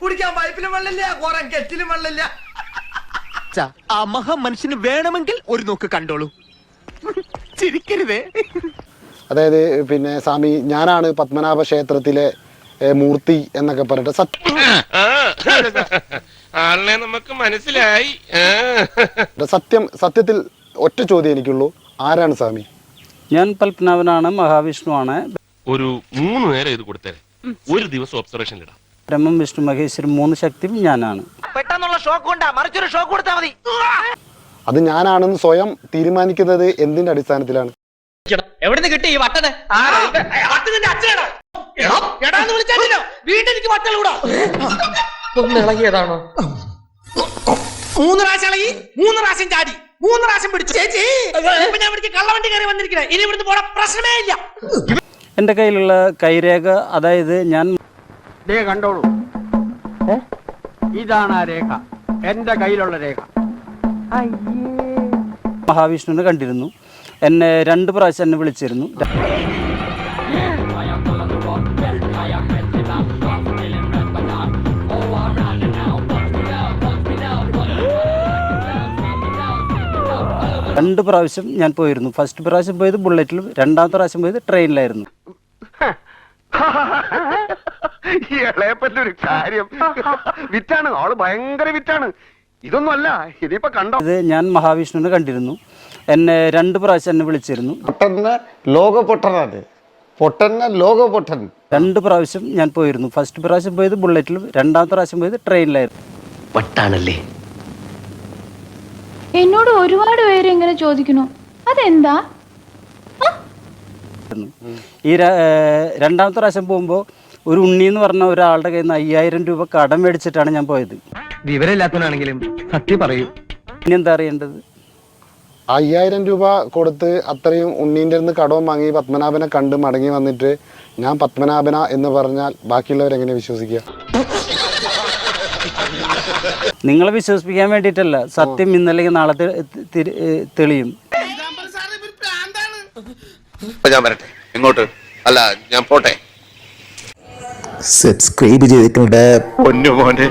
കുടിക്കാൻ പൈപ്പിലും വെള്ളമില്ല, കുറെ കെറ്റിലും വെള്ളമില്ല. ആ മഹാമനുഷ്യന് വേണമെങ്കിൽ ഒരു നോക്ക് കണ്ടോളൂ, ചിരിക്കരുതേ. അതായത് പിന്നെ സ്വാമി ഞാനാണ് പത്മനാഭ ക്ഷേത്രത്തിലെ മൂർത്തി എന്നൊക്കെ പറഞ്ഞിട്ട് ആളിനെ നമുക്ക് മനസ്സിലായി. സത്യത്തിൽ ഒറ്റ ചോദ്യം എനിക്കുള്ളൂ, ആരാണ് സ്വാമി? ഞാൻ പത്മനാഭനാണ്, മഹാവിഷ്ണുവാണ്. ഒരു 3 നേരം ഇത് കൊടുത്തേ, ഒരു ദിവസം ഒബ്സർവേഷനിലിടാം. ബ്രഹ്മം വിഷ്ണു മഹേശ്വരൻ 3 ശക്തിയും ഞാനാണ്. പെട്ടെന്നുള്ള ഷോക്ക് കൊണ്ടാ, മറിച്ചൊരു ഷോക്ക് കൊടുത്താൽ മതി. അത് ഞാനാണെന്ന് സ്വയം തീരുമാനിക്കുന്നത് എന്തിന്റെ അടിസ്ഥാനത്തിലാണ്? എവിടുന്ന് കിട്ടി ഈ വട്ടന്? വീട്ടിലേക്ക് വട്ടൽ കൂടാ ഒന്നിളകിയതാണോ? 3 പ്രാവശ്യം ഇളകി, 3 പ്രാവശ്യം ചാടി, 3 പ്രാവശ്യം പിടിച്ചു. ചേച്ചി ഞാൻ ഇവിടേക്ക് കള്ളവണ്ടി കയറി വന്നിരിക്കണേ, ഇനി ഇവിടുന്ന് പോണ പ്രശ്നമേ ഇല്ല. എൻ്റെ കയ്യിലുള്ള കൈരേഖ, അതായത് ഞാൻ കണ്ടോളൂ, ഇതാണ് ആ രേഖ, എന്റെ കയ്യിലുള്ള രേഖ. മഹാവിഷ്ണുവിനെ കണ്ടിരുന്നു. എന്നെ 2 പ്രാവശ്യം എന്നെ വിളിച്ചിരുന്നു. രണ്ട് പ്രാവശ്യം ഞാൻ പോയിരുന്നു. ഫസ്റ്റ് പ്രാവശ്യം പോയത് ബുള്ളറ്റിലും, 2ാമത്തെ പ്രാവശ്യം പോയത് ട്രെയിനിലായിരുന്നു. ഇളയപ്പറ്റൊരു കാര്യം വിറ്റാണ്, ആള് ഭയങ്കര വിറ്റാണ്. ഇതൊന്നും അല്ല, ഇതിപ്പോ കണ്ടോ. ഇത് ഞാൻ മഹാവിഷ്ണുവിനെ കണ്ടിരുന്നു. എന്നെ 2 പ്രാവശ്യം എന്നെ വിളിച്ചിരുന്നു. പൊട്ടൻ 2 പ്രാവശ്യം ഞാൻ പോയിരുന്നു. ഫസ്റ്റ് പ്രാവശ്യം പോയത് ബുള്ളറ്റിലും, 2ാമത്തെ പ്രാവശ്യം പോയത് ട്രെയിനിലായിരുന്നു. വട്ടാണല്ലേ? എന്നോട് ഒരുപാട് പേര് ഇങ്ങനെ ചോദിക്കുന്നു, അതെന്താ? ഈ 2ാമത്തെ പ്രാവശ്യം പോകുമ്പോൾ ഒരു ഉണ്ണി എന്ന് പറഞ്ഞ ഒരാളുടെ കയ്യിൽ നിന്ന് 5000 രൂപ കടം മേടിച്ചിട്ടാണ് ഞാൻ പോയത്. വിവരമില്ലാത്തവനാണെങ്കിലും സത്യം പറയൂ. ഇനി എന്താ അറിയേണ്ടത്? 5000 രൂപ കൊടുത്ത് അത്രയും ഉണ്ണീൻ്റെ അടുത്ത് കടവും വാങ്ങി പത്മനാഭനെ കണ്ട് മടങ്ങി വന്നിട്ട് ഞാൻ പത്മനാഭന എന്ന് പറഞ്ഞാൽ ബാക്കിയുള്ളവരെങ്ങനെ വിശ്വസിക്കുക? നിങ്ങളെ വിശ്വസിപ്പിക്കാൻ വേണ്ടിയിട്ടല്ല, സത്യം ഇന്നല്ലെങ്കിൽ നാളെ തെളിയും. ഞാൻ വരട്ടെ, ഇങ്ങോട്ട് അല്ല, ഞാൻ പോട്ടെ. സബ്സ്ക്രൈബ് ചെയ്തിട്ടുണ്ട് പൊന്നു മോനെ.